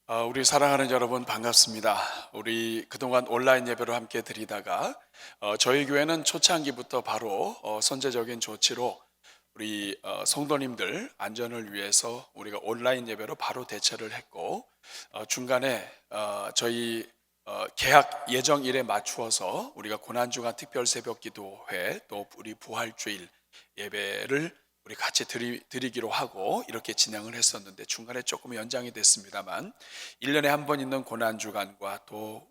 우리 사랑하는 여러분 반갑습니다. 우리 그동안 온라인 예배로 함께 드리다가 저희 교회는 초창기부터 바로 선제적인 조치로 우리 성도님들 안전을 위해서 우리가 온라인 예배로 바로 대처를 했고 중간에 저희 개학 예정일에 맞추어서 우리가 고난주간 특별 새벽 기도회 또 우리 부활주일 예배를 우리 같이 드리기로 하고 이렇게 진행을 했었는데 중간에 조금 연장이 됐습니다만 1년에 한 번 있는 고난주간과 또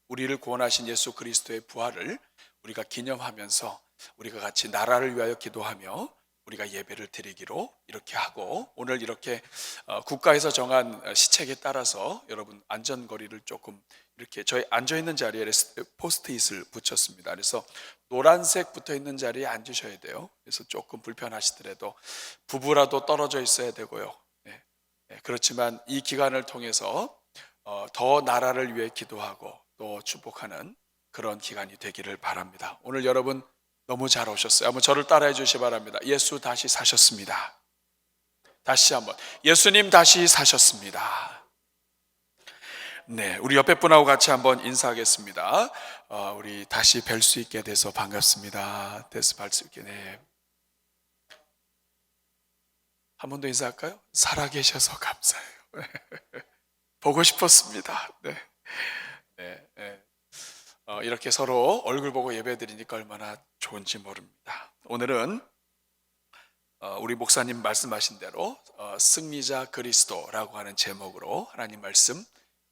우리를 구원하신 예수 그리스도의 부활을 우리가 기념하면서 우리가 같이 나라를 위하여 기도하며 우리가 예배를 드리기로 이렇게 하고 오늘 이렇게 국가에서 정한 시책에 따라서 여러분 안전거리를 조금 이렇게 저희 앉아있는 자리에 포스트잇을 붙였습니다. 그래서 노란색 붙어있는 자리에 앉으셔야 돼요. 그래서 조금 불편하시더라도 부부라도 떨어져 있어야 되고요. 그렇지만 이 기간을 통해서 더 나라를 위해 기도하고 또 축복하는 그런 기간이 되기를 바랍니다. 오늘 여러분 너무 잘 오셨어요. 한번 저를 따라해 주시기 바랍니다. 예수 다시 사셨습니다. 다시 한번 예수님 다시 사셨습니다. 네, 우리 옆에 분하고 같이 한번 인사하겠습니다. 우리 다시 뵐 수 있게 돼서 반갑습니다. 다시 뵐 수 있게. 네. 한 번 더 인사할까요? 살아계셔서 감사해요. 보고 싶었습니다. 네. 네, 네. 이렇게 서로 얼굴 보고 예배드리니까 얼마나 좋은지 모릅니다. 오늘은 우리 목사님 말씀하신 대로 승리자 그리스도라고 하는 제목으로 하나님 말씀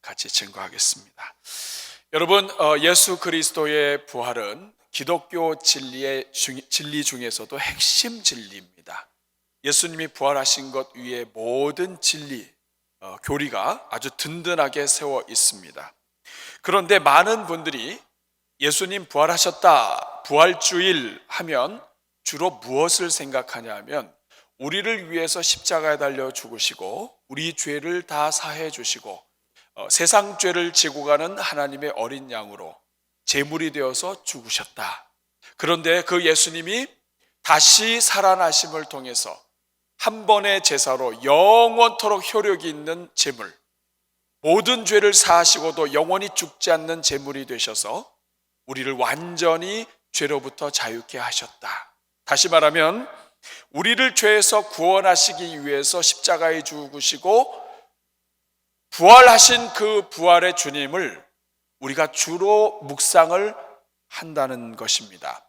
같이 증거하겠습니다. 여러분, 예수 그리스도의 부활은 기독교 진리 중에서도 핵심 진리입니다. 예수님이 부활하신 것 위에 모든 진리, 교리가 아주 든든하게 세워 있습니다. 그런데 많은 분들이 예수님 부활하셨다, 부활주일 하면 주로 무엇을 생각하냐 하면 우리를 위해서 십자가에 달려 죽으시고 우리 죄를 다 사해 주시고 세상 죄를 지고 가는 하나님의 어린 양으로 제물이 되어서 죽으셨다. 그런데 그 예수님이 다시 살아나심을 통해서 한 번의 제사로 영원토록 효력이 있는 제물, 모든 죄를 사하시고도 영원히 죽지 않는 제물이 되셔서 우리를 완전히 죄로부터 자유케 하셨다. 다시 말하면 우리를 죄에서 구원하시기 위해서 십자가에 죽으시고 부활하신 그 부활의 주님을 우리가 주로 묵상을 한다는 것입니다.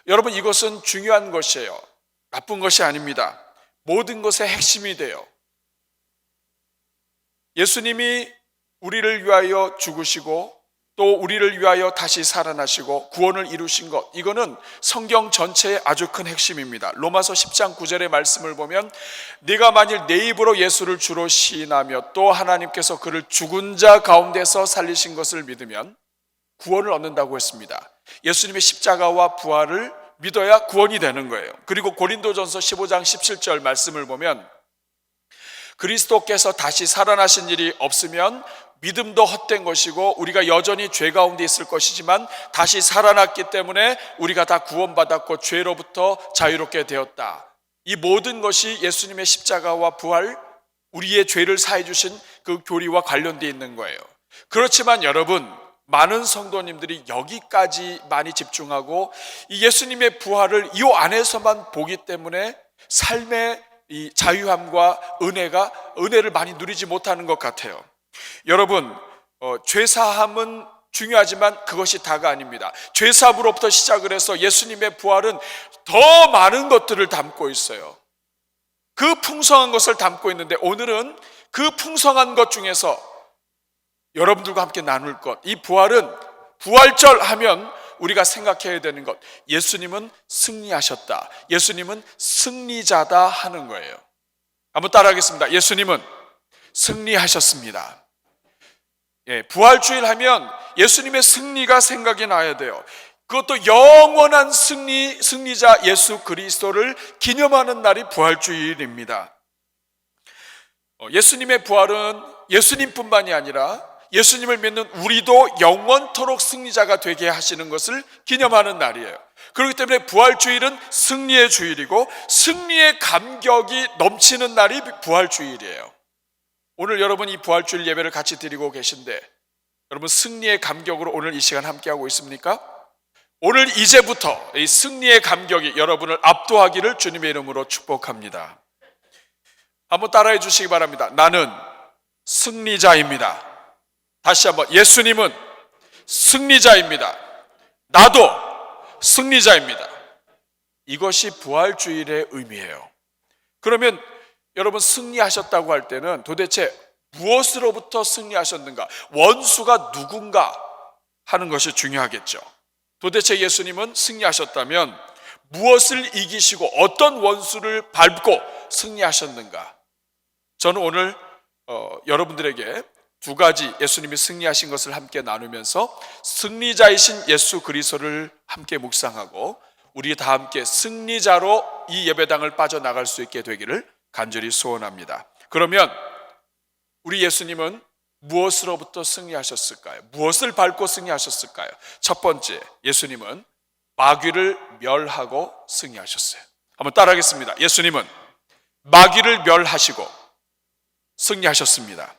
여러분, 이것은 중요한 것이에요. 나쁜 것이 아닙니다. 모든 것의 핵심이 돼요. 예수님이 우리를 위하여 죽으시고 또 우리를 위하여 다시 살아나시고 구원을 이루신 것, 이거는 성경 전체의 아주 큰 핵심입니다. 로마서 10장 9절의 말씀을 보면 네가 만일 내 입으로 예수를 주로 시인하며 또 하나님께서 그를 죽은 자 가운데서 살리신 것을 믿으면 구원을 얻는다고 했습니다. 예수님의 십자가와 부활을 믿어야 구원이 되는 거예요. 그리고 고린도전서 15장 17절 말씀을 보면 그리스도께서 다시 살아나신 일이 없으면 믿음도 헛된 것이고 우리가 여전히 죄 가운데 있을 것이지만 다시 살아났기 때문에 우리가 다 구원받았고 죄로부터 자유롭게 되었다. 이 모든 것이 예수님의 십자가와 부활, 우리의 죄를 사해 주신 그 교리와 관련되어 있는 거예요. 그렇지만 여러분, 많은 성도님들이 여기까지 많이 집중하고 이 예수님의 부활을 이 안에서만 보기 때문에 삶의 이 자유함과 은혜를 많이 누리지 못하는 것 같아요. 여러분, 죄사함은 중요하지만 그것이 다가 아닙니다. 죄사함으로부터 시작을 해서 예수님의 부활은 더 많은 것들을 담고 있어요. 그 풍성한 것을 담고 있는데 오늘은 그 풍성한 것 중에서 여러분들과 함께 나눌 것, 이 부활은 부활절 하면 우리가 생각해야 되는 것, 예수님은 승리하셨다, 예수님은 승리자다 하는 거예요. 한번 따라하겠습니다. 예수님은 승리하셨습니다. 부활주일 하면 예수님의 승리가 생각이 나야 돼요. 그것도 영원한 승리자 예수 그리스도를 기념하는 날이 부활주일입니다. 예수님의 부활은 예수님뿐만이 아니라 예수님을 믿는 우리도 영원토록 승리자가 되게 하시는 것을 기념하는 날이에요. 그렇기 때문에 부활주일은 승리의 주일이고 승리의 감격이 넘치는 날이 부활주일이에요. 오늘 여러분 이 부활주일 예배를 같이 드리고 계신데 여러분 승리의 감격으로 오늘 이 시간 함께하고 있습니까? 오늘 이제부터 이 승리의 감격이 여러분을 압도하기를 주님의 이름으로 축복합니다. 한번 따라해 주시기 바랍니다. 나는 승리자입니다. 다시 한번, 예수님은 승리자입니다. 나도 승리자입니다. 이것이 부활주일의 의미예요. 그러면 여러분 승리하셨다고 할 때는 도대체 무엇으로부터 승리하셨는가? 원수가 누군가 하는 것이 중요하겠죠. 도대체 예수님은 승리하셨다면 무엇을 이기시고 어떤 원수를 밟고 승리하셨는가? 저는 오늘 여러분들에게 두 가지 예수님이 승리하신 것을 함께 나누면서 승리자이신 예수 그리스도를 함께 묵상하고 우리 다 함께 승리자로 이 예배당을 빠져나갈 수 있게 되기를 간절히 소원합니다. 그러면 우리 예수님은 무엇으로부터 승리하셨을까요? 무엇을 밟고 승리하셨을까요? 첫 번째, 예수님은 마귀를 멸하고 승리하셨어요. 한번 따라하겠습니다. 예수님은 마귀를 멸하시고 승리하셨습니다.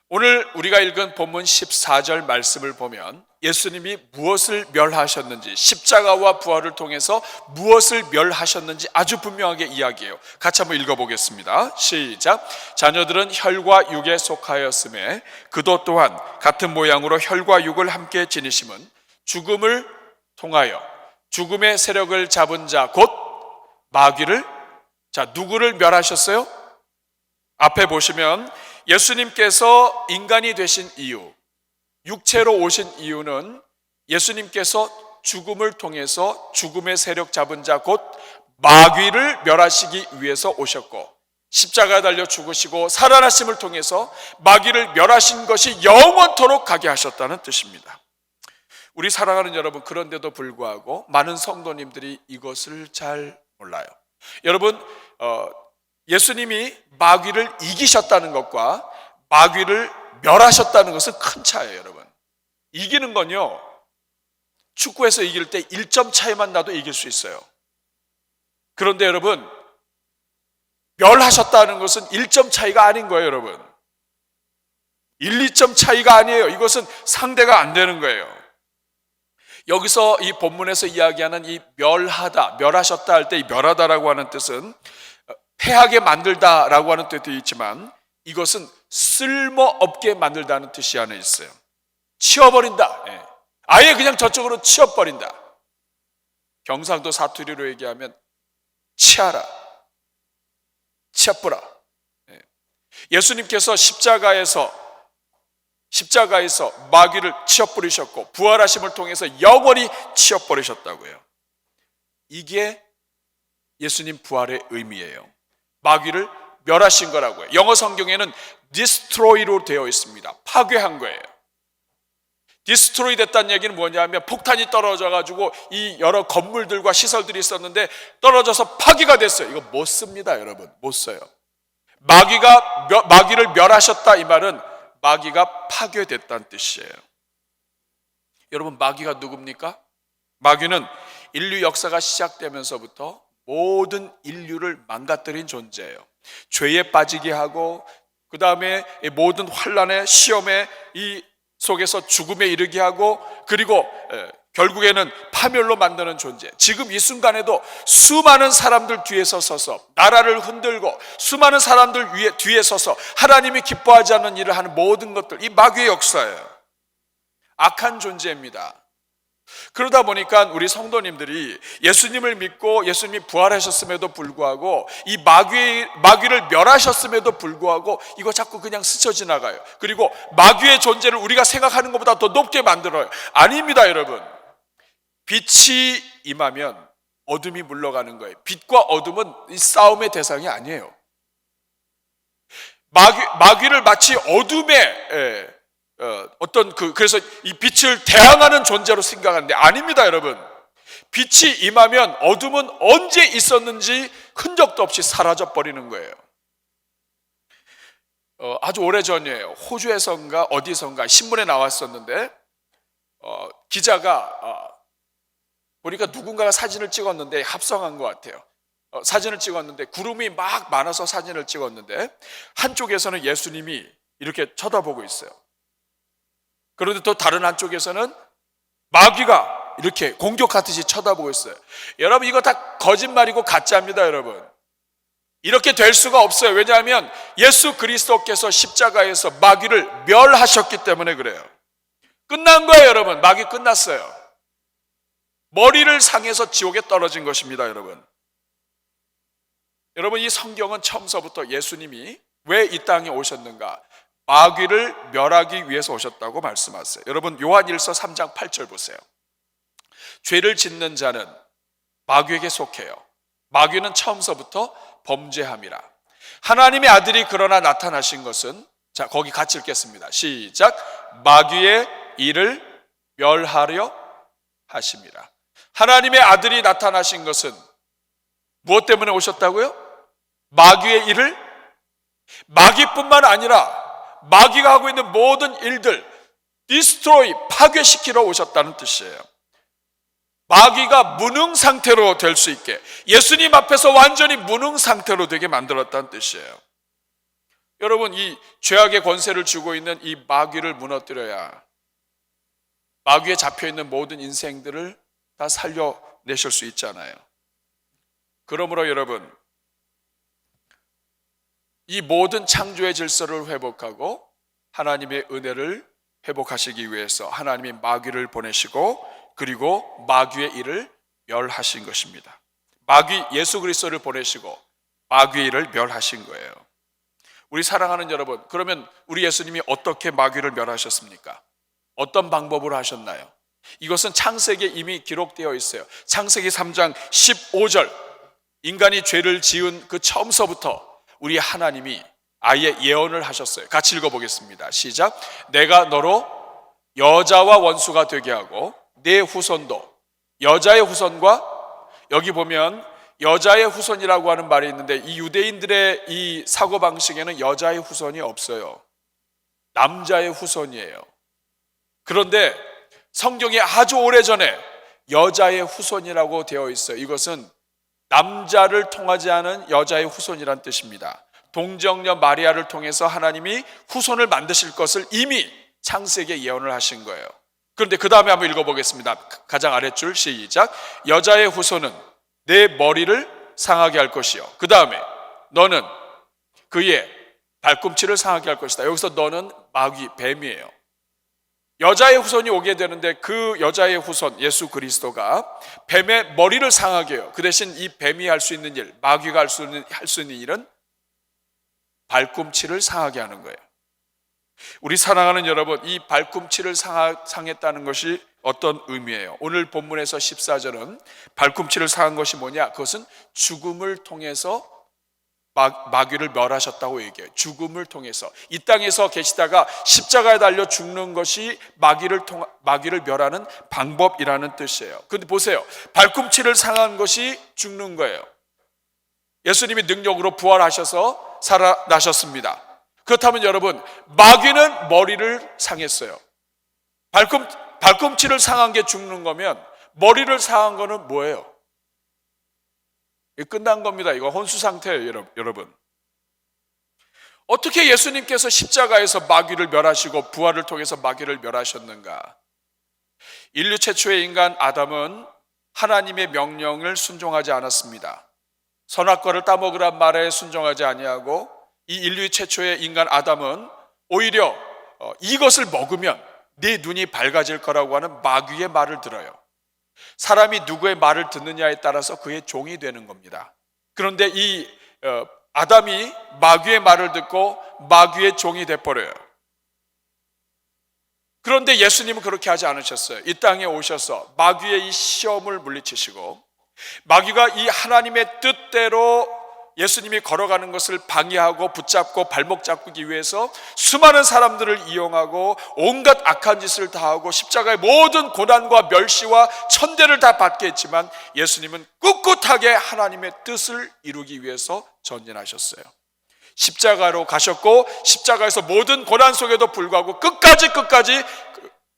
오늘 우리가 읽은 본문 14절 말씀을 보면 예수님이 무엇을 멸하셨는지, 십자가와 부활을 통해서 무엇을 멸하셨는지 아주 분명하게 이야기해요. 같이 한번 읽어보겠습니다. 시작. 자녀들은 혈과 육에 속하였음에 그도 또한 같은 모양으로 혈과 육을 함께 지니심은 죽음을 통하여 죽음의 세력을 잡은 자 곧 마귀를, 자 누구를 멸하셨어요? 앞에 보시면 예수님께서 인간이 되신 이유, 육체로 오신 이유는 예수님께서 죽음을 통해서 죽음의 세력 잡은 자 곧 마귀를 멸하시기 위해서 오셨고, 십자가에 달려 죽으시고 살아나심을 통해서 마귀를 멸하신 것이 영원토록 가게 하셨다는 뜻입니다. 우리 사랑하는 여러분, 그런데도 불구하고 많은 성도님들이 이것을 잘 몰라요. 여러분, 예수님이 마귀를 이기셨다는 것과 마귀를 멸하셨다는 것은 큰 차이에요. 여러분, 이기는 건요, 축구에서 이길 때 1점 차이만 나도 이길 수 있어요. 그런데 여러분, 멸하셨다는 것은 1점 차이가 아닌 거예요. 여러분, 1, 2점 차이가 아니에요. 이것은 상대가 안 되는 거예요. 여기서 이 본문에서 이야기하는 이 멸하다, 멸하셨다 할 때 이 멸하다라고 하는 뜻은 패하게 만들다라고 하는 뜻도 있지만 이것은 쓸모없게 만들다는 뜻이 안에 있어요. 치워버린다. 아예 그냥 저쪽으로 치워버린다. 경상도 사투리로 얘기하면 치아라, 치아뿌라. 예수님께서 십자가에서 마귀를 치워버리셨고 부활하심을 통해서 영원히 치워버리셨다고요. 이게 예수님 부활의 의미예요. 마귀를 멸하신 거라고요. 영어 성경에는 destroy로 되어 있습니다. 파괴한 거예요. destroy 됐다는 얘기는 뭐냐면 폭탄이 떨어져가지고 이 여러 건물들과 시설들이 있었는데 떨어져서 파괴가 됐어요. 이거 못 씁니다, 여러분. 못 써요. 마귀를 멸하셨다 이 말은 마귀가 파괴됐다는 뜻이에요. 여러분, 마귀가 누굽니까? 마귀는 인류 역사가 시작되면서부터 모든 인류를 망가뜨린 존재예요. 죄에 빠지게 하고 그 다음에 모든 환난의 시험의 이 속에서 죽음에 이르게 하고 그리고 결국에는 파멸로 만드는 존재. 지금 이 순간에도 수많은 사람들 뒤에서 서서 나라를 흔들고 수많은 사람들 뒤에 서서 하나님이 기뻐하지 않는 일을 하는 모든 것들, 이 마귀의 역사예요. 악한 존재입니다. 그러다 보니까 우리 성도님들이 예수님을 믿고 예수님이 부활하셨음에도 불구하고 이 마귀를 멸하셨음에도 불구하고 이거 자꾸 그냥 스쳐 지나가요. 그리고 마귀의 존재를 우리가 생각하는 것보다 더 높게 만들어요. 아닙니다, 여러분. 빛이 임하면 어둠이 물러가는 거예요. 빛과 어둠은 이 싸움의 대상이 아니에요. 마귀를 마치 어둠의 그래서 이 빛을 대항하는 존재로 생각하는데 아닙니다, 여러분. 빛이 임하면 어둠은 언제 있었는지 흔적도 없이 사라져 버리는 거예요. 아주 오래전이에요. 호주에선가 어디선가 신문에 나왔었는데 기자가 보니까 누군가가 사진을 찍었는데 합성한 것 같아요. 사진을 찍었는데, 구름이 막 많아서 사진을 찍었는데 한쪽에서는 예수님이 이렇게 쳐다보고 있어요. 그런데 또 다른 한쪽에서는 마귀가 이렇게 공격하듯이 쳐다보고 있어요. 여러분, 이거 다 거짓말이고 가짜입니다. 여러분, 이렇게 될 수가 없어요. 왜냐하면 예수 그리스도께서 십자가에서 마귀를 멸하셨기 때문에 그래요. 끝난 거예요. 여러분, 마귀 끝났어요. 머리를 상해서 지옥에 떨어진 것입니다. 여러분, 이 성경은 처음서부터 예수님이 왜 이 땅에 오셨는가? 마귀를 멸하기 위해서 오셨다고 말씀하세요. 여러분, 요한일서 3장 8절 보세요. 죄를 짓는 자는 마귀에게 속해요. 마귀는 처음서부터 범죄함이라. 하나님의 아들이 그러나 나타나신 것은, 자, 거기 같이 읽겠습니다. 시작. 마귀의 일을 멸하려 하심이라. 하나님의 아들이 나타나신 것은 무엇 때문에 오셨다고요? 마귀의 일을, 마귀뿐만 아니라 마귀가 하고 있는 모든 일들 디스트로이, 파괴시키러 오셨다는 뜻이에요. 마귀가 무능 상태로 될 수 있게, 예수님 앞에서 완전히 무능 상태로 되게 만들었다는 뜻이에요. 여러분, 이 죄악의 권세를 쥐고 있는 이 마귀를 무너뜨려야 마귀에 잡혀있는 모든 인생들을 다 살려내실 수 있잖아요. 그러므로 여러분, 이 모든 창조의 질서를 회복하고 하나님의 은혜를 회복하시기 위해서 하나님이 마귀를 보내시고, 그리고 마귀의 일을 멸하신 것입니다. 마귀 예수 그리스도를 보내시고 마귀의 일을 멸하신 거예요. 우리 사랑하는 여러분, 그러면 우리 예수님이 어떻게 마귀를 멸하셨습니까? 어떤 방법으로 하셨나요? 이것은 창세기에 이미 기록되어 있어요. 창세기 3장 15절, 인간이 죄를 지은 그 처음서부터 우리 하나님이 아예 예언을 하셨어요. 같이 읽어보겠습니다. 시작. 내가 너로 여자와 원수가 되게 하고 내 후손도, 여자의 후손과, 여기 보면 여자의 후손이라고 하는 말이 있는데, 이 유대인들의 이 사고방식에는 여자의 후손이 없어요. 남자의 후손이에요. 그런데 성경에 아주 오래전에 여자의 후손이라고 되어 있어요. 이것은 남자를 통하지 않은 여자의 후손이란 뜻입니다. 동정녀 마리아를 통해서 하나님이 후손을 만드실 것을 이미 창세기에 예언을 하신 거예요. 그런데 그 다음에 한번 읽어보겠습니다. 가장 아랫줄 시작. 여자의 후손은 내 머리를 상하게 할 것이요, 그 다음에 너는 그의 발꿈치를 상하게 할 것이다. 여기서 너는 마귀, 뱀이에요. 여자의 후손이 오게 되는데 그 여자의 후손 예수 그리스도가 뱀의 머리를 상하게 해요. 그 대신 이 뱀이 할 수 있는 일, 마귀가 할 수 있는 일은 발꿈치를 상하게 하는 거예요. 우리 사랑하는 여러분, 이 발꿈치를 상했다는 것이 어떤 의미예요? 오늘 본문에서 14절은 발꿈치를 상한 것이 뭐냐? 그것은 죽음을 통해서 마귀를 멸하셨다고 얘기해요. 죽음을 통해서 이 땅에서 계시다가 십자가에 달려 죽는 것이 마귀를 멸하는 방법이라는 뜻이에요. 그런데 보세요, 발꿈치를 상한 것이 죽는 거예요. 예수님이 능력으로 부활하셔서 살아나셨습니다. 그렇다면 여러분, 마귀는 머리를 상했어요. 발꿈치를 상한 게 죽는 거면 머리를 상한 거는 뭐예요? 끝난 겁니다. 이거 혼수 상태예요, 여러분. 어떻게 예수님께서 십자가에서 마귀를 멸하시고 부활을 통해서 마귀를 멸하셨는가? 인류 최초의 인간 아담은 하나님의 명령을 순종하지 않았습니다. 선악과를 따먹으란 말에 순종하지 아니하고, 이 인류 최초의 인간 아담은 오히려 이것을 먹으면 네 눈이 밝아질 거라고 하는 마귀의 말을 들어요. 사람이 누구의 말을 듣느냐에 따라서 그의 종이 되는 겁니다. 그런데 이 아담이 마귀의 말을 듣고 마귀의 종이 돼버려요. 그런데 예수님은 그렇게 하지 않으셨어요. 이 땅에 오셔서 마귀의 이 시험을 물리치시고, 마귀가 이 하나님의 뜻대로 예수님이 걸어가는 것을 방해하고 붙잡고 발목 잡기 위해서 수많은 사람들을 이용하고 온갖 악한 짓을 다 하고 십자가의 모든 고난과 멸시와 천대를 다 받게 했지만, 예수님은 꿋꿋하게 하나님의 뜻을 이루기 위해서 전진하셨어요. 십자가로 가셨고, 십자가에서 모든 고난 속에도 불구하고 끝까지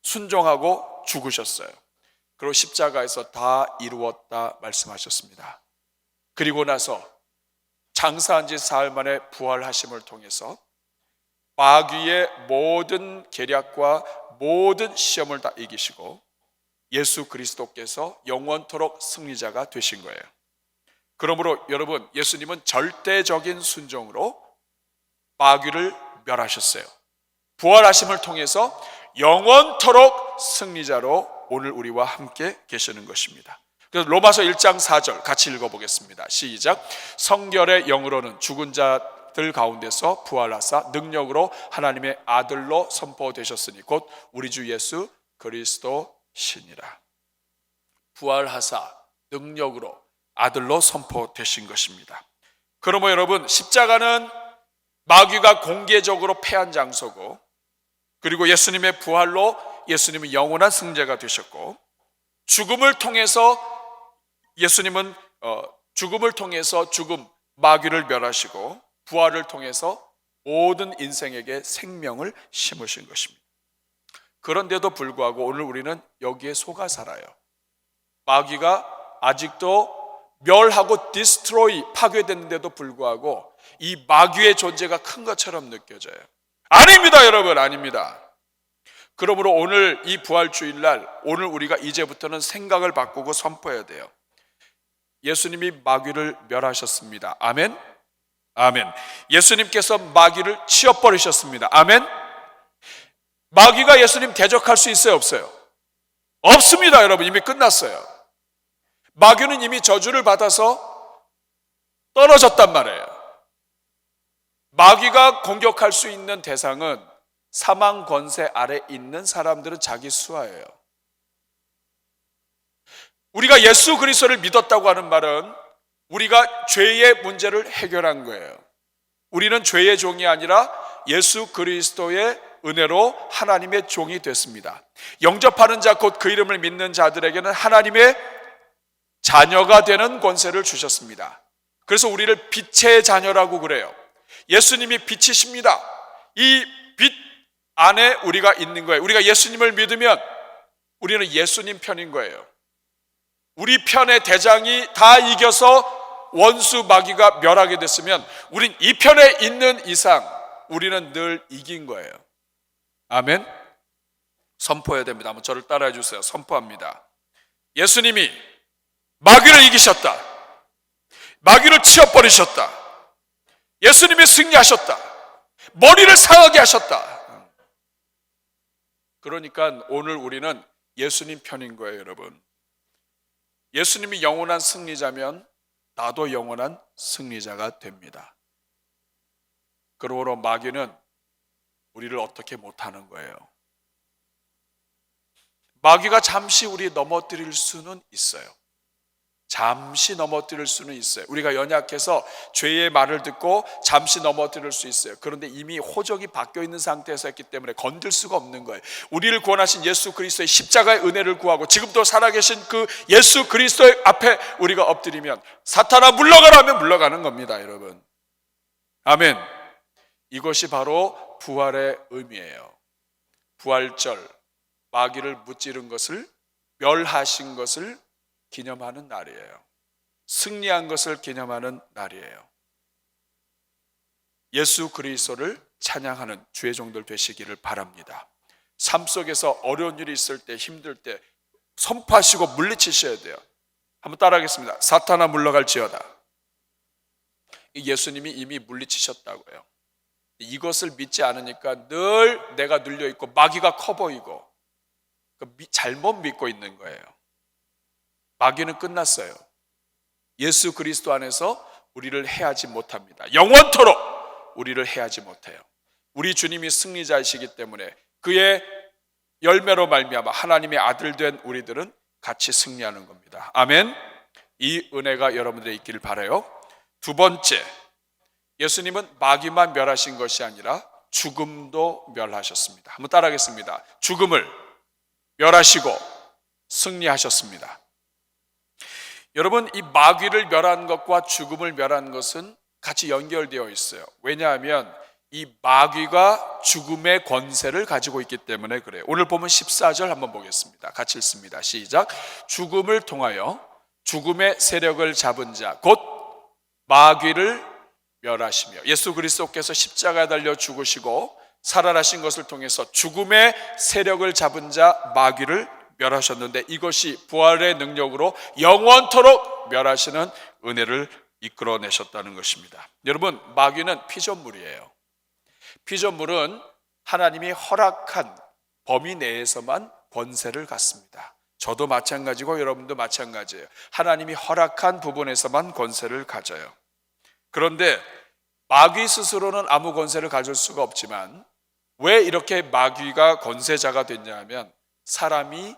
순종하고 죽으셨어요. 그리고 십자가에서 다 이루었다 말씀하셨습니다. 그리고 나서 장사한 지 사흘 만에 부활하심을 통해서 마귀의 모든 계략과 모든 시험을 다 이기시고 예수 그리스도께서 영원토록 승리자가 되신 거예요. 그러므로 여러분, 예수님은 절대적인 순종으로 마귀를 멸하셨어요. 부활하심을 통해서 영원토록 승리자로 오늘 우리와 함께 계시는 것입니다. 그래서 로마서 1장 4절 같이 읽어보겠습니다. 시작. 성결의 영으로는 죽은 자들 가운데서 부활하사 능력으로 하나님의 아들로 선포되셨으니 곧 우리 주 예수 그리스도시니라. 부활하사 능력으로 아들로 선포되신 것입니다. 그러므로 여러분, 십자가는 마귀가 공개적으로 패한 장소고, 그리고 예수님의 부활로 예수님은 영원한 승자가 되셨고, 죽음을 통해서 예수님은 죽음을 통해서 마귀를 멸하시고, 부활을 통해서 모든 인생에게 생명을 심으신 것입니다. 그런데도 불구하고 오늘 우리는 여기에 속아 살아요. 마귀가 아직도 멸하고 디스트로이, 파괴됐는데도 불구하고 이 마귀의 존재가 큰 것처럼 느껴져요. 아닙니다, 여러분, 아닙니다. 그러므로 오늘 이 부활주일날, 오늘 우리가 이제부터는 생각을 바꾸고 선포해야 돼요. 예수님이 마귀를 멸하셨습니다. 아멘? 아멘. 예수님께서 마귀를 치워버리셨습니다. 아멘? 마귀가 예수님 대적할 수 있어요, 없어요? 없습니다, 여러분. 이미 끝났어요. 마귀는 이미 저주를 받아서 떨어졌단 말이에요. 마귀가 공격할 수 있는 대상은 사망 권세 아래 있는 사람들은 자기 수하예요. 우리가 예수 그리스도를 믿었다고 하는 말은 우리가 죄의 문제를 해결한 거예요. 우리는 죄의 종이 아니라 예수 그리스도의 은혜로 하나님의 종이 됐습니다. 영접하는 자, 곧 그 이름을 믿는 자들에게는 하나님의 자녀가 되는 권세를 주셨습니다. 그래서 우리를 빛의 자녀라고 그래요. 예수님이 빛이십니다. 이 빛 안에 우리가 있는 거예요. 우리가 예수님을 믿으면 우리는 예수님 편인 거예요. 우리 편의 대장이 다 이겨서 원수 마귀가 멸하게 됐으면 우린 이 편에 있는 이상 우리는 늘 이긴 거예요. 아멘. 선포해야 됩니다. 한번 저를 따라해 주세요. 선포합니다. 예수님이 마귀를 이기셨다. 마귀를 치워버리셨다. 예수님이 승리하셨다. 머리를 상하게 하셨다. 그러니까 오늘 우리는 예수님 편인 거예요, 여러분. 예수님이 영원한 승리자면 나도 영원한 승리자가 됩니다. 그러므로 마귀는 우리를 어떻게 못하는 거예요. 마귀가 잠시 우리 넘어뜨릴 수는 있어요. 잠시 넘어뜨릴 수는 있어요. 우리가 연약해서 죄의 말을 듣고 잠시 넘어뜨릴 수 있어요. 그런데 이미 호적이 바뀌어 있는 상태에서 했기 때문에 건들 수가 없는 거예요. 우리를 구원하신 예수 그리스도의 십자가의 은혜를 구하고 지금도 살아계신 그 예수 그리스도의 앞에 우리가 엎드리면 사탄아 물러가라 하면 물러가는 겁니다, 여러분. 아멘. 이것이 바로 부활의 의미예요. 부활절, 마귀를 무찌른 것을, 멸하신 것을 기념하는 날이에요. 승리한 것을 기념하는 날이에요. 예수 그리스도를 찬양하는 주의 종들 되시기를 바랍니다. 삶 속에서 어려운 일이 있을 때, 힘들 때 선포하시고 물리치셔야 돼요. 한번 따라하겠습니다. 사탄아 물러갈지어다. 예수님이 이미 물리치셨다고요. 이것을 믿지 않으니까 늘 내가 눌려있고 마귀가 커 보이고 잘못 믿고 있는 거예요. 마귀는 끝났어요. 예수 그리스도 안에서 우리를 해하지 못합니다. 영원토록 우리를 해하지 못해요. 우리 주님이 승리자이시기 때문에 그의 열매로 말미암아 하나님의 아들 된 우리들은 같이 승리하는 겁니다. 아멘. 이 은혜가 여러분들에 있기를 바라요. 두 번째, 예수님은 마귀만 멸하신 것이 아니라 죽음도 멸하셨습니다. 한번 따라하겠습니다. 죽음을 멸하시고 승리하셨습니다. 여러분, 이 마귀를 멸한 것과 죽음을 멸한 것은 같이 연결되어 있어요. 왜냐하면 이 마귀가 죽음의 권세를 가지고 있기 때문에 그래요. 오늘 보면 14절 한번 보겠습니다. 같이 읽습니다. 시작. 죽음을 통하여 죽음의 세력을 잡은 자, 곧 마귀를 멸하시며 예수 그리스도께서 십자가에 달려 죽으시고 살아나신 것을 통해서 죽음의 세력을 잡은 자 마귀를 멸하셨는데 이것이 부활의 능력으로 영원토록 멸하시는 은혜를 이끌어내셨다는 것입니다. 여러분, 마귀는 피조물이에요. 피조물은 하나님이 허락한 범위 내에서만 권세를 갖습니다. 저도 마찬가지고 여러분도 마찬가지예요. 하나님이 허락한 부분에서만 권세를 가져요. 그런데 마귀 스스로는 아무 권세를 가질 수가 없지만 왜 이렇게 마귀가 권세자가 됐냐 하면 사람이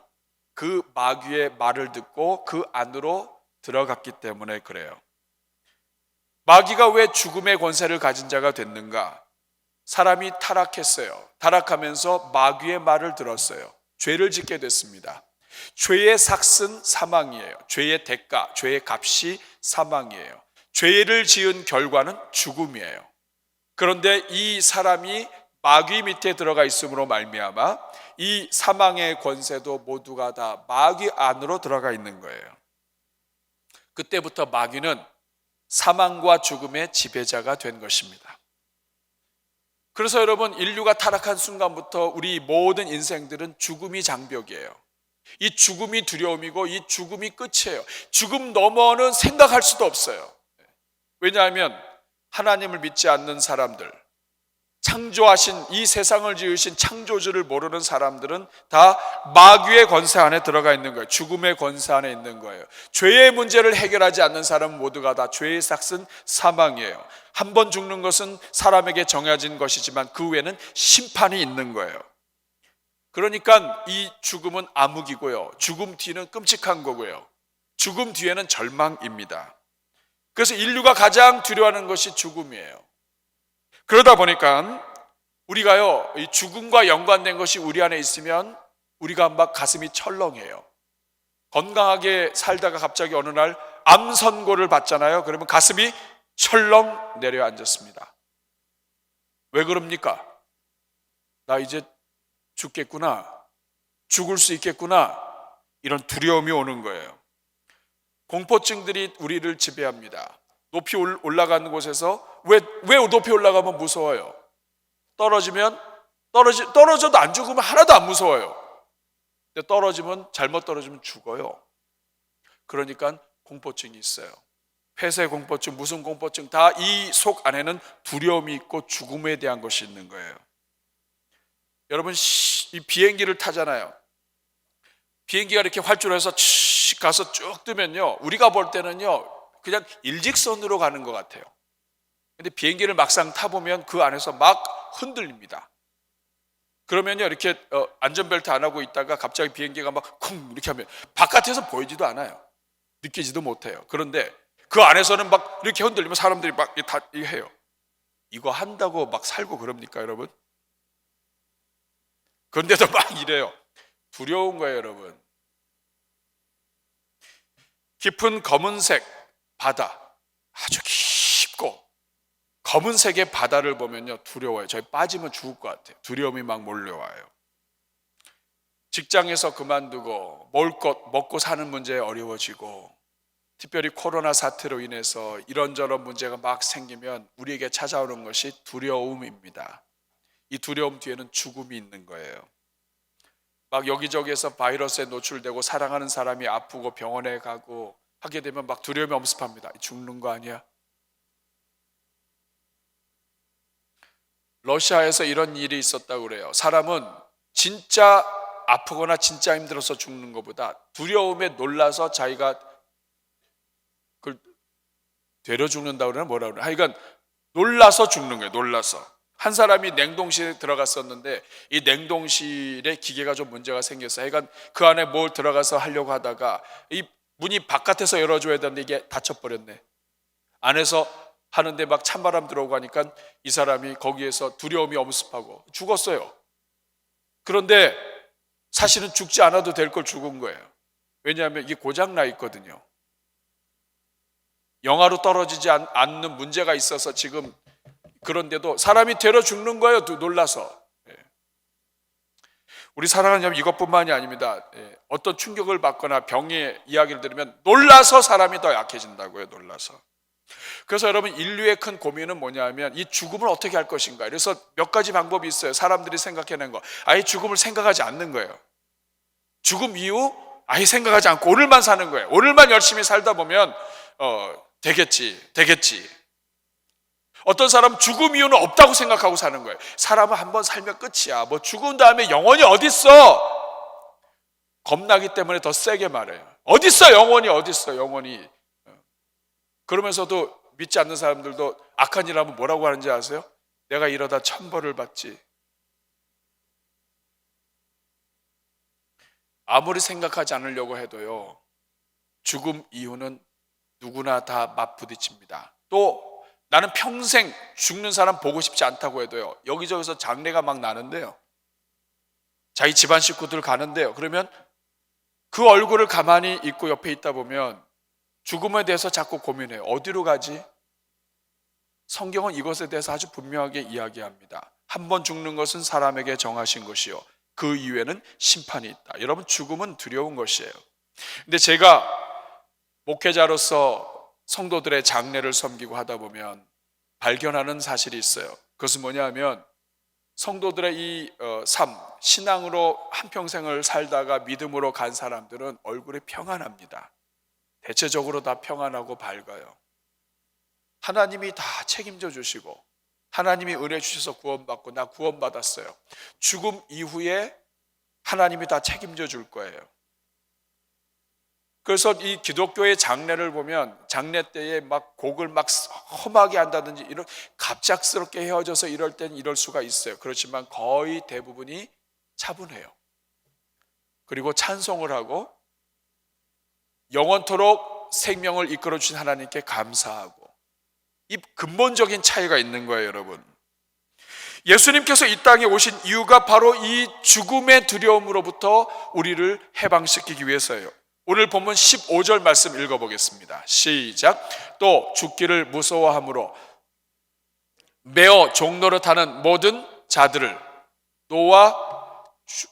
그 마귀의 말을 듣고 그 안으로 들어갔기 때문에 그래요. 마귀가 왜 죽음의 권세를 가진 자가 됐는가? 사람이 타락했어요. 타락하면서 마귀의 말을 들었어요. 죄를 짓게 됐습니다. 죄의 삭은 사망이에요. 죄의 대가, 죄의 값이 사망이에요. 죄를 지은 결과는 죽음이에요. 그런데 이 사람이 마귀 밑에 들어가 있음으로 말미암아 이 사망의 권세도 모두가 다 마귀 안으로 들어가 있는 거예요. 그때부터 마귀는 사망과 죽음의 지배자가 된 것입니다. 그래서 여러분, 인류가 타락한 순간부터 우리 모든 인생들은 죽음이 장벽이에요. 이 죽음이 두려움이고 이 죽음이 끝이에요. 죽음 너머는 생각할 수도 없어요. 왜냐하면 하나님을 믿지 않는 사람들, 창조하신 이 세상을 지으신 창조주를 모르는 사람들은 다 마귀의 권세 안에 들어가 있는 거예요. 죽음의 권세 안에 있는 거예요. 죄의 문제를 해결하지 않는 사람은 모두가 다 죄의 삭은 사망이에요. 한 번 죽는 것은 사람에게 정해진 것이지만 그 후에는 심판이 있는 거예요. 그러니까 이 죽음은 암흑이고요. 죽음 뒤는 끔찍한 거고요. 죽음 뒤에는 절망입니다. 그래서 인류가 가장 두려워하는 것이 죽음이에요. 그러다 보니까 우리가요, 이 죽음과 연관된 것이 우리 안에 있으면 우리가 막 가슴이 철렁해요. 건강하게 살다가 갑자기 어느 날 암 선고를 받잖아요. 그러면 가슴이 철렁 내려앉았습니다. 왜 그럽니까? 나 이제 죽겠구나. 죽을 수 있겠구나. 이런 두려움이 오는 거예요. 공포증들이 우리를 지배합니다. 높이 올라가는 곳에서 왜 높이 올라가면 무서워요? 떨어져도 안 죽으면 하나도 안 무서워요. 근데 잘못 떨어지면 죽어요. 그러니까 공포증이 있어요. 폐쇄 공포증, 무슨 공포증 다 이 속 안에는 두려움이 있고 죽음에 대한 것이 있는 거예요. 여러분, 이 비행기를 타잖아요. 비행기가 이렇게 활주로에서 가서 쭉 뜨면요, 우리가 볼 때는요 그냥 일직선으로 가는 것 같아요. 근데 비행기를 막상 타보면 그 안에서 막 흔들립니다. 그러면요 이렇게 안전벨트 안 하고 있다가 갑자기 비행기가 막 쿵 이렇게 하면 바깥에서 보이지도 않아요. 느끼지도 못해요. 그런데 그 안에서는 막 이렇게 흔들리면 사람들이 막 다 해요. 이거 한다고 막 살고 그럽니까 여러분? 그런데도 막 이래요. 두려운 거예요 여러분. 깊은 검은색 바다, 아주 깊고 검은색의 바다를 보면요 두려워요. 저희 빠지면 죽을 것 같아요. 두려움이 막 몰려와요. 직장에서 그만두고 먹고 사는 문제에 어려워지고, 특별히 코로나 사태로 인해서 이런저런 문제가 막 생기면 우리에게 찾아오는 것이 두려움입니다. 이 두려움 뒤에는 죽음이 있는 거예요. 막 여기저기에서 바이러스에 노출되고 사랑하는 사람이 아프고 병원에 가고 하게 되면 막 두려움이 엄습합니다. 죽는 거 아니야? 러시아에서 이런 일이 있었다고 그래요. 사람은 진짜 아프거나 진짜 힘들어서 죽는 것보다 두려움에 놀라서 자기가 그걸 되려 죽는다고 그러나 뭐라 그러나 하여간 놀라서 죽는 거예요. 놀라서. 한 사람이 냉동실에 들어갔었는데 이 냉동실에 기계가 좀 문제가 생겼어요. 하여간 그 안에 뭘 들어가서 하려고 하다가 이 문이 바깥에서 열어줘야 되는데 이게 닫혀버렸네. 안에서 하는데 막 찬바람 들어오고 하니까 이 사람이 거기에서 두려움이 엄습하고 죽었어요. 그런데 사실은 죽지 않아도 될 걸 죽은 거예요. 왜냐하면 이게 고장나 있거든요. 영하로 떨어지지 않는 문제가 있어서 지금, 그런데도 사람이 되려 죽는 거예요. 놀라서. 우리 사랑하는 여러분, 이것뿐만이 아닙니다. 어떤 충격을 받거나 병의 이야기를 들으면 놀라서 사람이 더 약해진다고요. 놀라서. 그래서 여러분, 인류의 큰 고민은 뭐냐면 이 죽음을 어떻게 할 것인가. 그래서 몇 가지 방법이 있어요. 사람들이 생각해낸 거. 아예 죽음을 생각하지 않는 거예요. 죽음 이후 아예 생각하지 않고 오늘만 사는 거예요. 오늘만 열심히 살다 보면 되겠지. 어떤 사람은 죽음 이유는 없다고 생각하고 사는 거예요. 사람은 한번 살면 끝이야. 뭐 죽은 다음에 영원히 어딨어? 겁나기 때문에 더 세게 말해요. 어딨어 영원히. 그러면서도 믿지 않는 사람들도 악한 일 하면 뭐라고 하는지 아세요? 내가 이러다 천벌을 받지. 아무리 생각하지 않으려고 해도요, 죽음 이후는 누구나 다 맞부딪힙니다. 또 나는 평생 죽는 사람 보고 싶지 않다고 해도요, 여기저기서 장례가 막 나는데요, 자기 집안 식구들 가는데요, 그러면 그 얼굴을 가만히 있고 옆에 있다 보면 죽음에 대해서 자꾸 고민해요. 어디로 가지? 성경은 이것에 대해서 아주 분명하게 이야기합니다. 한 번 죽는 것은 사람에게 정하신 것이요, 그 이후에는 심판이 있다. 여러분, 죽음은 두려운 것이에요. 근데 제가 목회자로서 성도들의 장례를 섬기고 하다 보면 발견하는 사실이 있어요. 그것은 뭐냐면 성도들의 이 신앙으로 한평생을 살다가 믿음으로 간 사람들은 얼굴이 평안합니다. 대체적으로 다 평안하고 밝아요. 하나님이 다 책임져 주시고 하나님이 은혜 주셔서 구원받고 나 구원받았어요. 죽음 이후에 하나님이 다 책임져 줄 거예요. 그래서 이 기독교의 장례를 보면 장례 때에 막 곡을 막 험하게 한다든지 이런 갑작스럽게 헤어져서 이럴 땐 이럴 수가 있어요. 그렇지만 거의 대부분이 차분해요. 그리고 찬송을 하고 영원토록 생명을 이끌어 주신 하나님께 감사하고, 이 근본적인 차이가 있는 거예요, 여러분. 예수님께서 이 땅에 오신 이유가 바로 이 죽음의 두려움으로부터 우리를 해방시키기 위해서예요. 오늘 본문 15절 말씀 읽어보겠습니다. 시작. 또 죽기를 무서워함으로 매어 종노릇하는 모든 자들을 놓아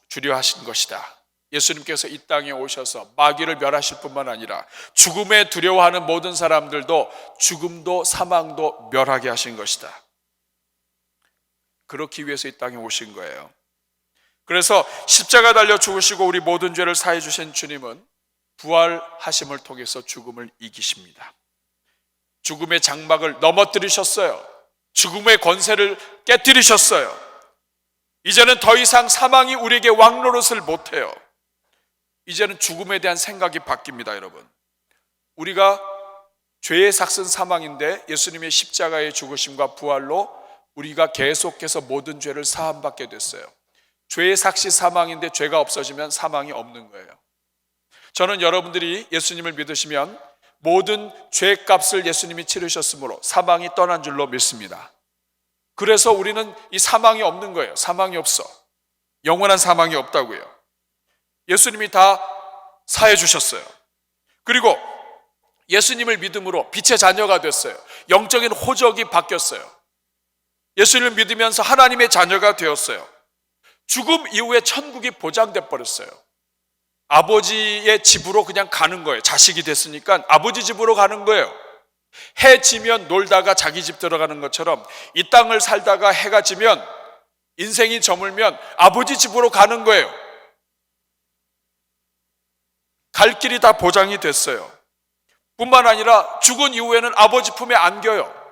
주려 하신 것이다. 예수님께서 이 땅에 오셔서 마귀를 멸하실 뿐만 아니라 죽음에 두려워하는 모든 사람들도 죽음도 사망도 멸하게 하신 것이다. 그렇기 위해서 이 땅에 오신 거예요. 그래서 십자가 달려 죽으시고 우리 모든 죄를 사해 주신 주님은 부활하심을 통해서 죽음을 이기십니다. 죽음의 장막을 넘어뜨리셨어요. 죽음의 권세를 깨뜨리셨어요. 이제는 더 이상 사망이 우리에게 왕노릇을 못해요. 이제는 죽음에 대한 생각이 바뀝니다, 여러분. 우리가 죄의 삭은 사망인데 예수님의 십자가의 죽으심과 부활로 우리가 계속해서 모든 죄를 사함받게 됐어요. 죄의 삭이 사망인데 죄가 없어지면 사망이 없는 거예요. 저는 여러분들이 예수님을 믿으시면 모든 죄값을 예수님이 치르셨으므로 사망이 떠난 줄로 믿습니다. 그래서 우리는 이 사망이 없는 거예요. 사망이 없어. 영원한 사망이 없다고요. 예수님이 다 사해 주셨어요. 그리고 예수님을 믿음으로 빛의 자녀가 됐어요. 영적인 호적이 바뀌었어요. 예수님을 믿으면서 하나님의 자녀가 되었어요. 죽음 이후에 천국이 보장돼 버렸어요. 아버지의 집으로 그냥 가는 거예요. 자식이 됐으니까 아버지 집으로 가는 거예요. 해 지면 놀다가 자기 집 들어가는 것처럼 이 땅을 살다가 해가 지면, 인생이 저물면 아버지 집으로 가는 거예요. 갈 길이 다 보장이 됐어요. 뿐만 아니라 죽은 이후에는 아버지 품에 안겨요.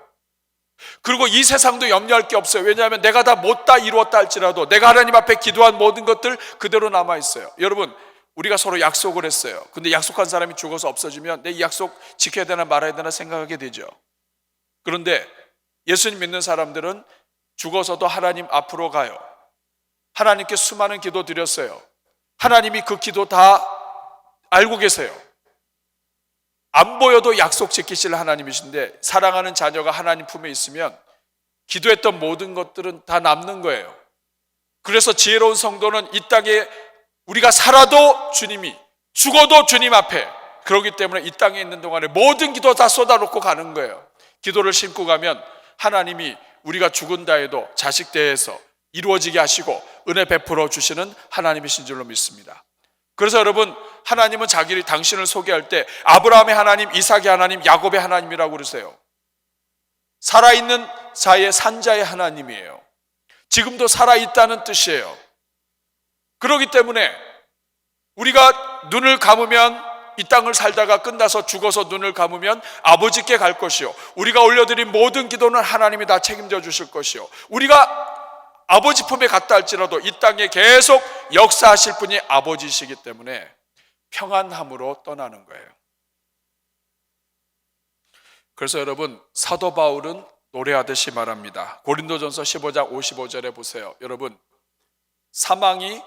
그리고 이 세상도 염려할 게 없어요. 왜냐하면 내가 다 못 다 이루었다 할지라도 내가 하나님 앞에 기도한 모든 것들 그대로 남아있어요. 여러분, 우리가 서로 약속을 했어요. 근데 약속한 사람이 죽어서 없어지면 내 이 약속 지켜야 되나 말아야 되나 생각하게 되죠. 그런데 예수님 믿는 사람들은 죽어서도 하나님 앞으로 가요. 하나님께 수많은 기도 드렸어요. 하나님이 그 기도 다 알고 계세요. 안 보여도 약속 지키실 하나님이신데, 사랑하는 자녀가 하나님 품에 있으면 기도했던 모든 것들은 다 남는 거예요. 그래서 지혜로운 성도는 이 땅에 우리가 살아도 주님이, 죽어도 주님 앞에, 그렇기 때문에 이 땅에 있는 동안에 모든 기도 다 쏟아놓고 가는 거예요. 기도를 심고 가면 하나님이 우리가 죽은다 해도 자식 대해서 이루어지게 하시고 은혜 베풀어 주시는 하나님이신 줄로 믿습니다. 그래서 여러분, 하나님은 당신을 소개할 때 아브라함의 하나님, 이삭의 하나님, 야곱의 하나님이라고 그러세요. 살아있는 자의 산자의 하나님이에요. 지금도 살아있다는 뜻이에요. 그렇기 때문에 우리가 눈을 감으면 이 땅을 살다가 끝나서 죽어서 눈을 감으면 아버지께 갈 것이요, 우리가 올려드린 모든 기도는 하나님이 다 책임져 주실 것이요, 우리가 아버지 품에 갔다 할지라도 이 땅에 계속 역사하실 분이 아버지시기 때문에 평안함으로 떠나는 거예요. 그래서 여러분, 사도 바울은 노래하듯이 말합니다. 고린도전서 15장 55절에 보세요. 여러분, 사망이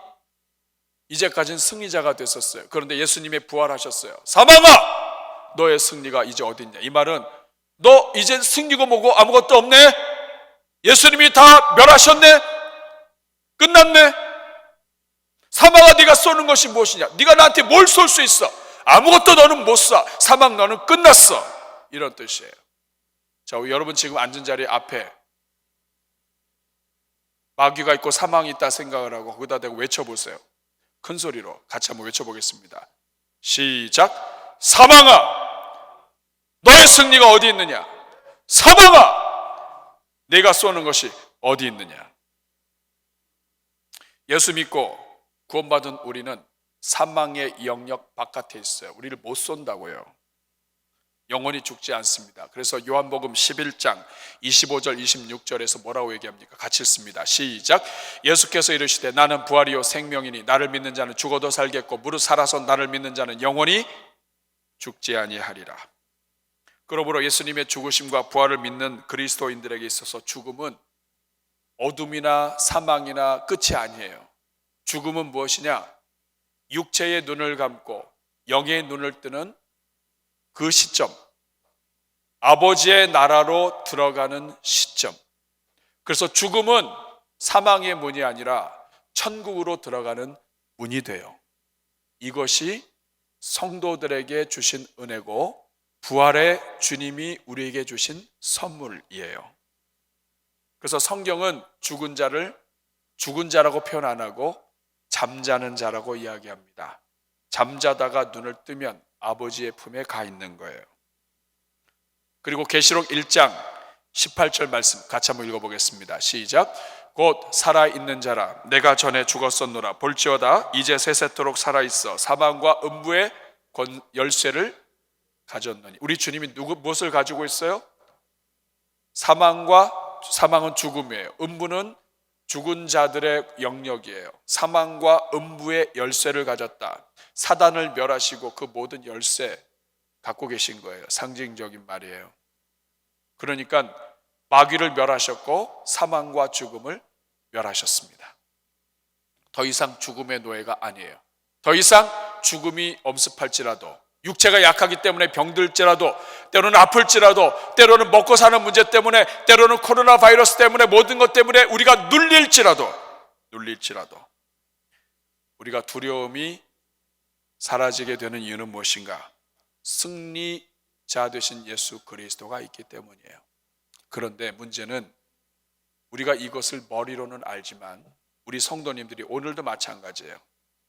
이제까지는 승리자가 됐었어요. 그런데 예수님이 부활하셨어요. 사망아, 너의 승리가 이제 어디 있냐? 이 말은 너 이제 승리고 뭐고 아무것도 없네? 예수님이 다 멸하셨네? 끝났네? 사망아, 네가 쏘는 것이 무엇이냐? 네가 나한테 뭘 쏠 수 있어? 아무것도 너는 못 쏴. 사망, 너는 끝났어. 이런 뜻이에요. 자, 여러분 지금 앉은 자리 앞에 마귀가 있고 사망이 있다 생각을 하고 거기다 대고 외쳐보세요. 큰 소리로 같이 한번 외쳐보겠습니다. 시작. 사망아, 너의 승리가 어디 있느냐? 사망아, 내가 쏘는 것이 어디 있느냐? 예수 믿고 구원받은 우리는 사망의 영역 바깥에 있어요. 우리를 못 쏜다고요. 영원히 죽지 않습니다. 그래서 요한복음 11장 25절 26절에서 뭐라고 얘기합니까? 같이 읽습니다. 시작. 예수께서 이르시되 나는 부활이요 생명이니 나를 믿는 자는 죽어도 살겠고 무릇 살아서 나를 믿는 자는 영원히 죽지 아니하리라. 그러므로 예수님의 죽으심과 부활을 믿는 그리스도인들에게 있어서 죽음은 어둠이나 사망이나 끝이 아니에요. 죽음은 무엇이냐? 육체의 눈을 감고 영의 눈을 뜨는 그 시점, 아버지의 나라로 들어가는 시점. 그래서 죽음은 사망의 문이 아니라 천국으로 들어가는 문이 돼요. 이것이 성도들에게 주신 은혜고 부활의 주님이 우리에게 주신 선물이에요. 그래서 성경은 죽은 자를 죽은 자라고 표현 안 하고 잠자는 자라고 이야기합니다. 잠자다가 눈을 뜨면 아버지의 품에 가 있는 거예요. 그리고 계시록 1장 18절 말씀 같이 한번 읽어보겠습니다. 시작. 곧 살아있는 자라 내가 전에 죽었었노라 볼지어다 이제 세세토록 살아있어 사망과 음부의 열쇠를 가졌느니. 우리 주님이 무엇을 가지고 있어요? 사망은 죽음이에요. 음부는 죽은 자들의 영역이에요. 사망과 음부의 열쇠를 가졌다. 사단을 멸하시고 그 모든 열쇠 갖고 계신 거예요. 상징적인 말이에요. 그러니까 마귀를 멸하셨고 사망과 죽음을 멸하셨습니다. 더 이상 죽음의 노예가 아니에요. 더 이상 죽음이 엄습할지라도, 육체가 약하기 때문에 병들지라도, 때로는 아플지라도, 때로는 먹고 사는 문제 때문에, 때로는 코로나 바이러스 때문에, 모든 것 때문에 우리가 눌릴지라도 우리가 두려움이 사라지게 되는 이유는 무엇인가? 승리자 되신 예수 그리스도가 있기 때문이에요. 그런데 문제는 우리가 이것을 머리로는 알지만 우리 성도님들이 오늘도 마찬가지예요.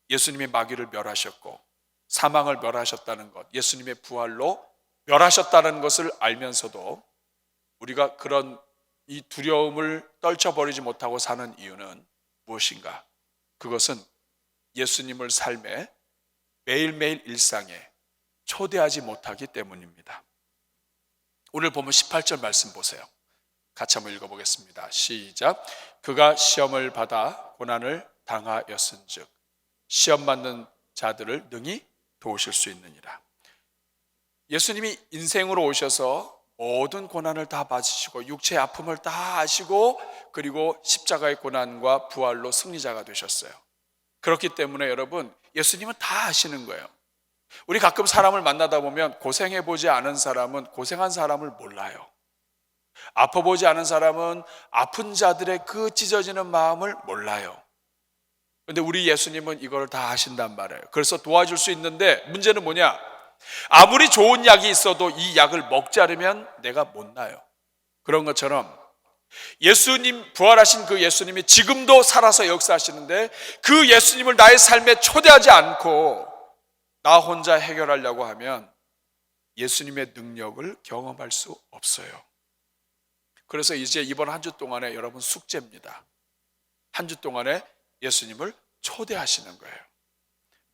예수님이 마귀를 멸하셨고 사망을 멸하셨다는 것, 예수님의 부활로 멸하셨다는 것을 알면서도 우리가 그런 이 두려움을 떨쳐버리지 못하고 사는 이유는 무엇인가? 그것은 예수님을 삶에 매일매일 일상에 초대하지 못하기 때문입니다. 오늘 보면 18절 말씀 보세요. 같이 한번 읽어보겠습니다. 시작. 그가 시험을 받아 고난을 당하였은즉 시험 받는 자들을 능히 도우실 수 있느니라. 예수님이 인생으로 오셔서 모든 고난을 다 받으시고 육체의 아픔을 다 아시고 그리고 십자가의 고난과 부활로 승리자가 되셨어요. 그렇기 때문에 여러분, 예수님은 다 아시는 거예요. 우리 가끔 사람을 만나다 보면 고생해보지 않은 사람은 고생한 사람을 몰라요. 아파보지 않은 사람은 아픈 자들의 그 찢어지는 마음을 몰라요. 그런데 우리 예수님은 이걸 다 아신단 말이에요. 그래서 도와줄 수 있는데 문제는 뭐냐? 아무리 좋은 약이 있어도 이 약을 먹지 않으면 내가 못 나요. 그런 것처럼 예수님, 부활하신 그 예수님이 지금도 살아서 역사하시는데 그 예수님을 나의 삶에 초대하지 않고 나 혼자 해결하려고 하면 예수님의 능력을 경험할 수 없어요. 그래서 이제 이번 한 주 동안에 여러분 숙제입니다. 한 주 동안에 예수님을 초대하시는 거예요.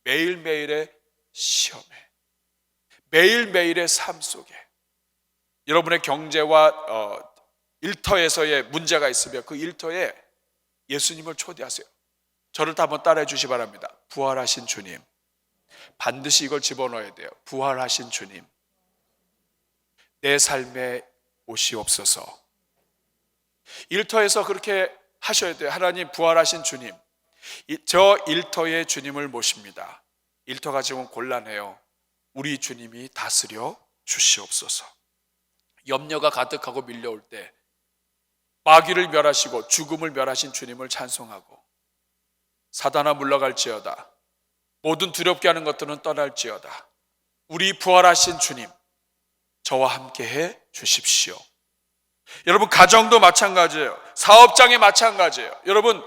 매일매일의 시험에, 매일매일의 삶 속에, 여러분의 경제와 일터에서의 문제가 있으면 그 일터에 예수님을 초대하세요. 저를 한번 따라해 주시기 바랍니다. 부활하신 주님, 반드시 이걸 집어넣어야 돼요. 부활하신 주님, 내 삶에 오시옵소서. 일터에서 그렇게 하셔야 돼요. 하나님, 부활하신 주님, 저 일터에 주님을 모십니다. 일터가 지금 곤란해요. 우리 주님이 다스려 주시옵소서. 염려가 가득하고 밀려올 때 마귀를 멸하시고 죽음을 멸하신 주님을 찬송하고, 사단아 물러갈지어다, 모든 두렵게 하는 것들은 떠날지어다, 우리 부활하신 주님 저와 함께 해 주십시오. 여러분, 가정도 마찬가지예요. 사업장이 마찬가지예요. 여러분,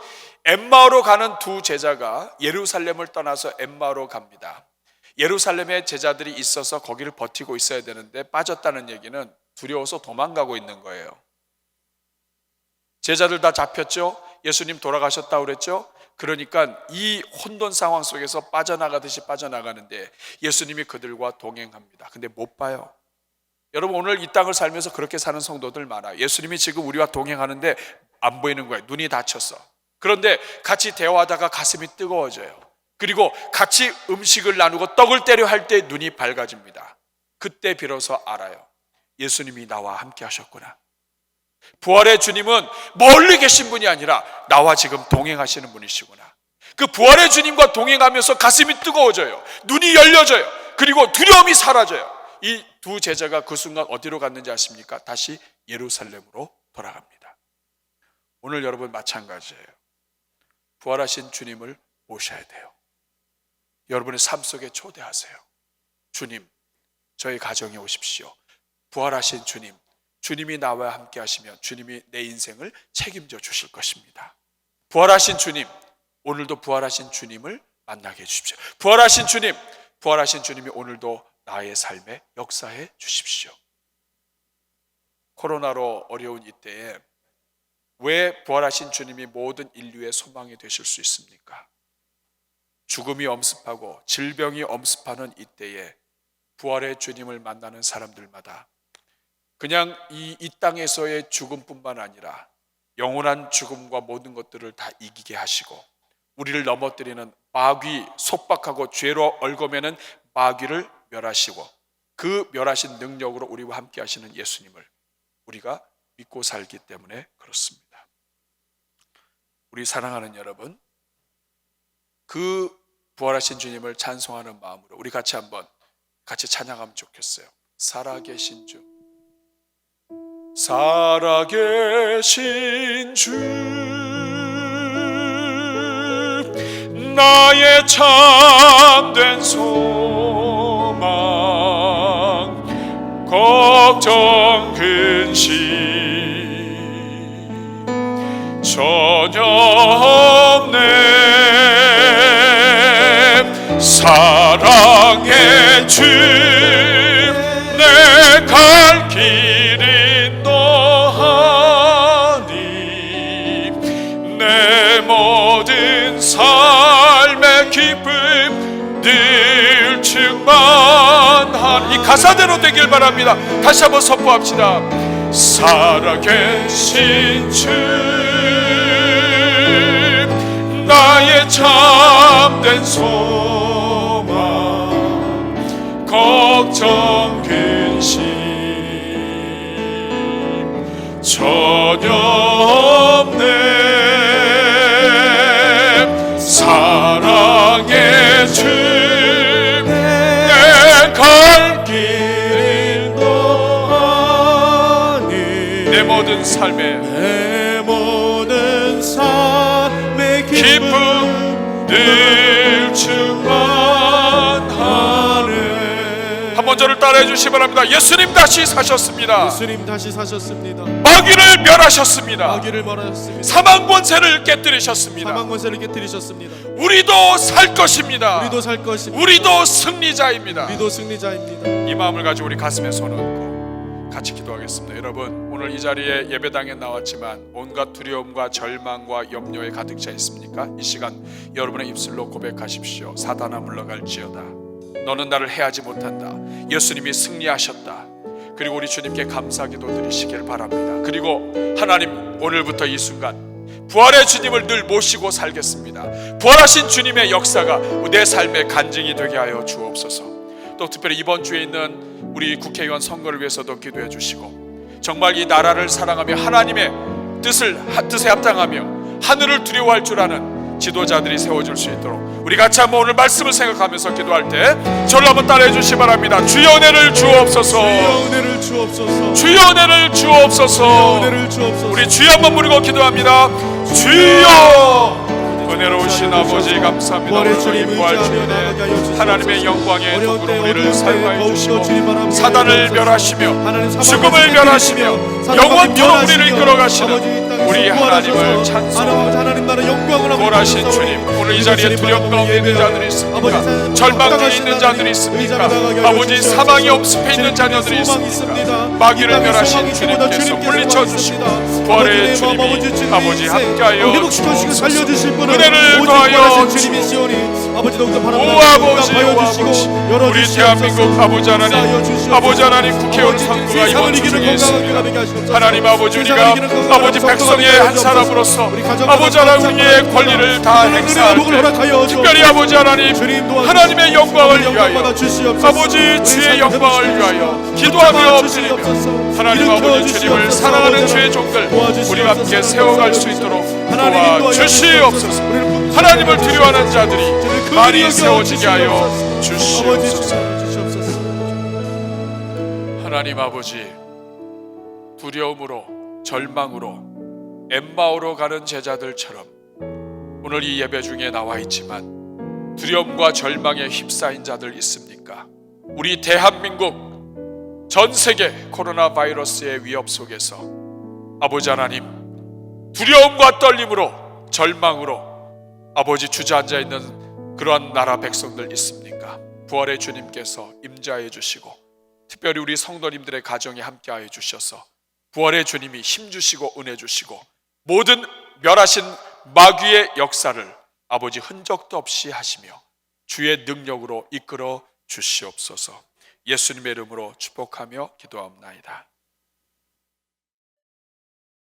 엠마오로 가는 두 제자가 예루살렘을 떠나서 엠마오로 갑니다. 예루살렘에 제자들이 있어서 거기를 버티고 있어야 되는데 빠졌다는 얘기는 두려워서 도망가고 있는 거예요. 제자들 다 잡혔죠. 예수님 돌아가셨다고 그랬죠. 그러니까 이 혼돈 상황 속에서 빠져나가듯이 빠져나가는데 예수님이 그들과 동행합니다. 근데 못 봐요. 여러분, 오늘 이 땅을 살면서 그렇게 사는 성도들 많아요. 예수님이 지금 우리와 동행하는데 안 보이는 거예요. 눈이 다쳤어. 그런데 같이 대화하다가 가슴이 뜨거워져요. 그리고 같이 음식을 나누고 떡을 때려 할 때 눈이 밝아집니다. 그때 비로소 알아요. 예수님이 나와 함께 하셨구나. 부활의 주님은 멀리 계신 분이 아니라 나와 지금 동행하시는 분이시구나. 그 부활의 주님과 동행하면서 가슴이 뜨거워져요. 눈이 열려져요. 그리고 두려움이 사라져요. 이 두 제자가 그 순간 어디로 갔는지 아십니까? 다시 예루살렘으로 돌아갑니다. 오늘 여러분 마찬가지예요. 부활하신 주님을 모셔야 돼요. 여러분의 삶 속에 초대하세요. 주님, 저희 가정에 오십시오. 부활하신 주님, 주님이 나와 함께 하시면 주님이 내 인생을 책임져 주실 것입니다. 부활하신 주님, 오늘도 부활하신 주님을 만나게 해주십시오. 부활하신 주님이 오늘도 나의 삶에 역사해 주십시오. 코로나로 어려운 이때에 왜 부활하신 주님이 모든 인류의 소망이 되실 수 있습니까? 죽음이 엄습하고 질병이 엄습하는 이때에 부활의 주님을 만나는 사람들마다 그냥 이 땅에서의 죽음뿐만 아니라 영원한 죽음과 모든 것들을 다 이기게 하시고, 우리를 넘어뜨리는 마귀, 속박하고 죄로 얽어매는 마귀를 멸하시고, 그 멸하신 능력으로 우리와 함께 하시는 예수님을 우리가 믿고 살기 때문에 그렇습니다. 우리 사랑하는 여러분, 그 부활하신 주님을 찬송하는 마음으로 우리 같이 찬양하면 좋겠어요. 살아계신 주, 살아계신 주, 나의 참된 소망, 걱정 근심 전혀 없네. 사랑의 주, 내 갈 길 인도하니, 내 모든 삶의 기쁨 늘 충만한, 이 가사대로 되길 바랍니다. 다시 한번 선포합시다. 살아계신 주, 나의 참된 소망, 걱정 근심 전혀 없네. 사랑의 주, 내 갈 길 인도하니, 내 모든 삶의 기쁨 늘 충만하네. 한번 저를 따라해 주시기 바랍니다. 예수님 다시 사셨습니다. 예수님 다시 사셨습니다. 마귀를 멸하셨습니다. 마귀를 멸하셨습니다. 사망 권세를 깨뜨리셨습니다. 사망 권세를 깨뜨리셨습니다. 우리도 살 것입니다. 우리도 살 것입니다. 우리도 승리자입니다. 우리도 승리자입니다. 이 마음을 가지고 우리 가슴에 손 얹고 같이 기도하겠습니다. 여러분, 오늘 이 자리에 예배당에 나왔지만 온갖 두려움과 절망과 염려에 가득 차 있습니까? 이 시간 여러분의 입술로 고백하십시오. 사단아 물러갈지어다. 너는 나를 해하지 못한다. 예수님이 승리하셨다. 그리고 우리 주님께 감사 기도 드리시길 바랍니다. 그리고 하나님, 오늘부터 이 순간 부활의 주님을 늘 모시고 살겠습니다. 부활하신 주님의 역사가 내 삶의 간증이 되게 하여 주옵소서. 또 특별히 이번 주에 있는 우리 국회의원 선거를 위해서도 기도해 주시고, 정말 이 나라를 사랑하며 하나님의 뜻에 합당하며 하늘을 두려워할 줄 아는 지도자들이 세워질 수 있도록 우리 같이 한번 오늘 말씀을 생각하면서 기도할 때 저를 한번 따라해 주시기 바랍니다. 주여 은혜를 주옵소서. 주여 은혜를 주옵소서. 주여 은혜를 주옵소서. 은혜를 주옵소서. 우리 주여 한번 부르고 기도합니다. 주여, 은혜로우신 아버지 감사합니다. 오늘 주님 부활 주일에 하나님의 영광의 도구로 우리를 사용하여 주시고 사단을 멸하시며 죽음을 멸하시며 영원토록 우리를 이끌어가시는 우리 하나님을 찬송합니다. 부활하신 주님, 오늘 이 자리에 두려움 가운데 있는 자들이 있습니까? 절망 중에 있는 자들이 있습니까? 아버지, 사망이 엄습해 있는 자녀들이 있습니까? 마귀를 멸하신 주님께서 물리쳐 주시고 부활의 주님이 아버지 함께하여 주옵소서. 은혜를 더하여 주옵소서. 오 아버지, 우리 대한민국 아버지 하나님 국회의원 선거가 이번 주 중에 있습니다. 하나님 아버지, 우리가 아버지 백성의 한 사람으로서 아버지 하나님 우리의 권리를 다 행사할 때 특별히 아버지 하나님의 영광을 위하여 아버지 주의 영광을 위하여 기도하며 엎드리며 하나님 아버지 주님을 사랑하는 주의 종들 우리가 함께 세워갈 수 있도록 도와주시옵소서. 하나님을 두려워하는 자들이 많이 세워지게 하여 주시옵소서. 하나님 아버지, 두려움으로 절망으로 엠마오로 가는 제자들처럼 오늘 이 예배 중에 나와 있지만 두려움과 절망에 휩싸인 자들 있습니까? 우리 대한민국, 전 세계 코로나 바이러스의 위협 속에서 아버지 하나님, 두려움과 떨림으로 절망으로 아버지 주저앉아 있는 그러한 나라 백성들 있습니까? 부활의 주님께서 임재하여 주시고 특별히 우리 성도님들의 가정에 함께하여 주셔서 부활의 주님이 힘주시고 은혜 주시고 모든 멸하신 마귀의 역사를 아버지 흔적도 없이 하시며 주의 능력으로 이끌어 주시옵소서. 예수님의 이름으로 축복하며 기도합나이다.